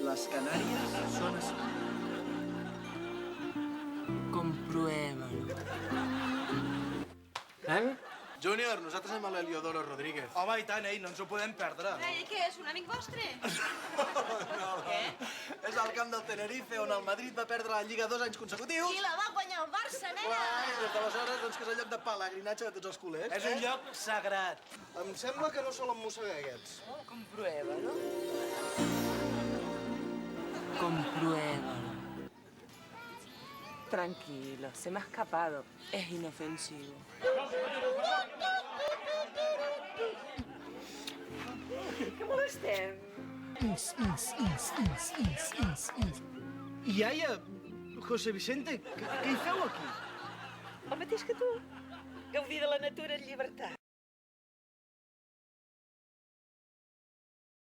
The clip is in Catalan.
Les Canàries són així. Compruébalo. Júnior, nosaltres amb l'Heliodoro Rodríguez. Home, i tant, no ens ho podem perdre. I què, és un amic vostre? No. És al camp del Tenerife, on el Madrid va perdre la Lliga 2 anys consecutius. I la va guanyar el Barça, nena! I des d'aleshores, doncs, que és el lloc de pelegrinatge de tots els culers. És un lloc sagrat. Em sembla que no solen mossegar, aquests. Compruébalo. Compruébalo. Tranquilo, se me ha escapado. Es inofensivo. Que molestem. Iaia, José Vicente, què hi feu aquí? El mateix que tu. Gaudir de la natura en llibertat.